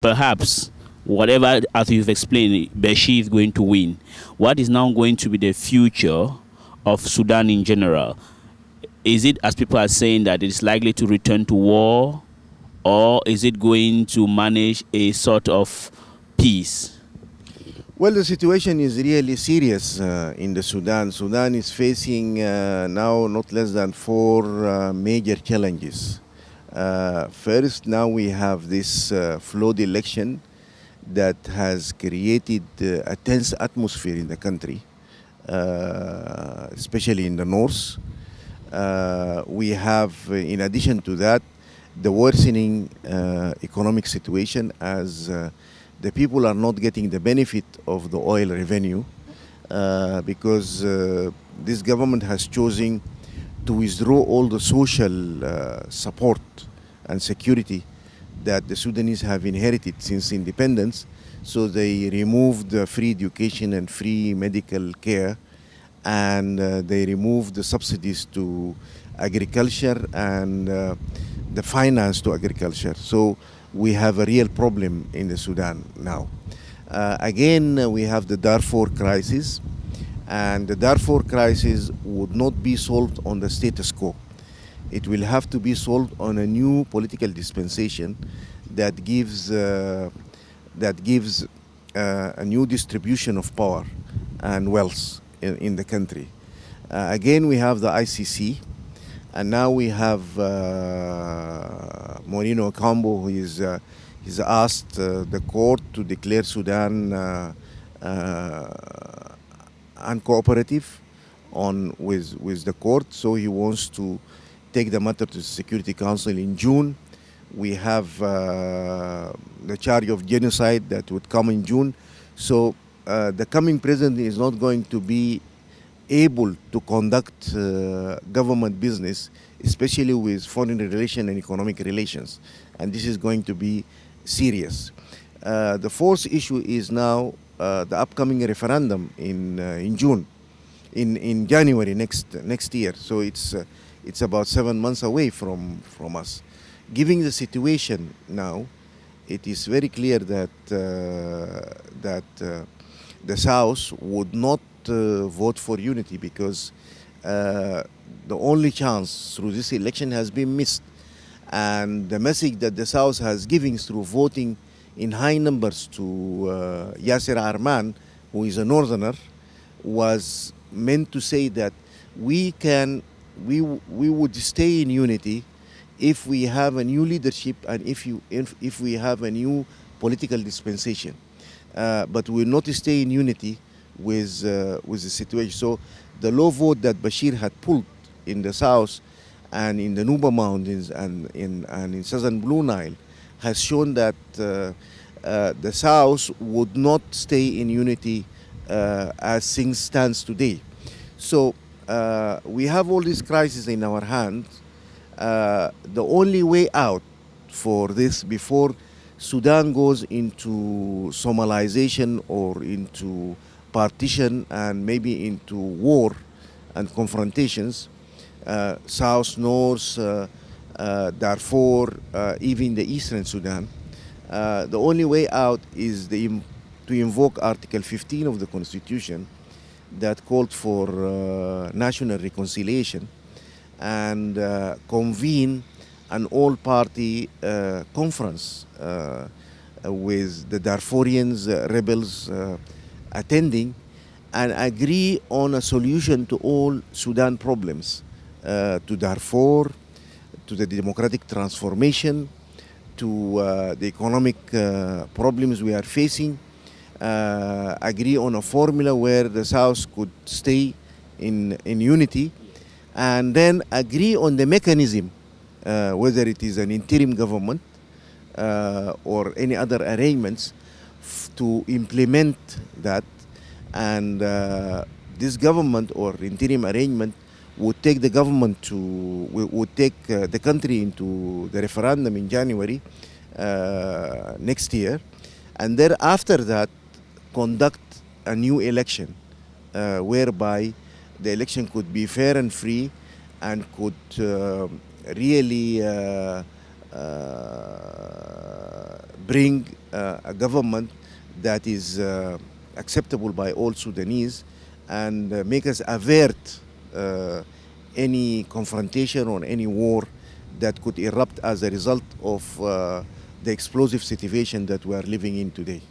perhaps whatever, as you've explained, Bashir is going to win. What is now going to be the future of Sudan in general? Is it, as people are saying, that it's likely to return to war, or is it going to manage a sort of peace? Well, the situation is really serious in the Sudan. Sudan is facing now not less than four major challenges. First, now we have this flawed election that has created a tense atmosphere in the country, especially in the north. We have, in addition to that, the worsening economic situation as the people are not getting the benefit of the oil revenue because this government has chosen to withdraw all the social support and security that the Sudanese have inherited since independence. So they removed free education and free medical care, and they removed the subsidies to agriculture and the finance to agriculture. So we have a real problem in the Sudan now. Again, we have the Darfur crisis, and the Darfur crisis would not be solved on the status quo. It will have to be solved on a new political dispensation that gives a new distribution of power and wealth in the country. Again, we have the ICC, and now we have Morino Ocampo, who is he's asked the court to declare Sudan uncooperative with the court, so he wants to take the matter to the Security Council in June. We have the charge of genocide that would come in June. So the coming president is not going to be able to conduct government business, especially with foreign relations and economic relations. And this is going to be serious. The fourth issue is now the upcoming referendum in June, in January next year. So it's about 7 months away from us. Given the situation now, it is very clear that the South would not vote for unity because the only chance through this election has been missed. And the message that the South has given through voting in high numbers to Yasser Arman, who is a northerner, was meant to say that we would stay in unity if we have a new leadership and if we have a new political dispensation. But we will not stay in unity with the situation. So the low vote that Bashir had pulled in the south and in the Nuba Mountains and in southern Blue Nile has shown that the south would not stay in unity as things stands today. So we have all these crises in our hands. The only way out for this before Sudan goes into Somalization or into partition and maybe into war and confrontations, South, North, Darfur, even the Eastern Sudan, the only way out is to invoke Article 15 of the Constitution that called for national reconciliation and convene an all-party conference with the Darfurians, rebels attending, and agree on a solution to all Sudan problems, to Darfur, to the democratic transformation, to the economic problems we are facing, agree on a formula where the South could stay in unity, and then agree on the mechanism, whether it is an interim government or any other arrangements to implement that. And this government or interim arrangement would take the country into the referendum in January next year, and then after that conduct a new election whereby the election could be fair and free and could really bring a government that is acceptable by all Sudanese, and make us avert any confrontation or any war that could erupt as a result of the explosive situation that we are living in today.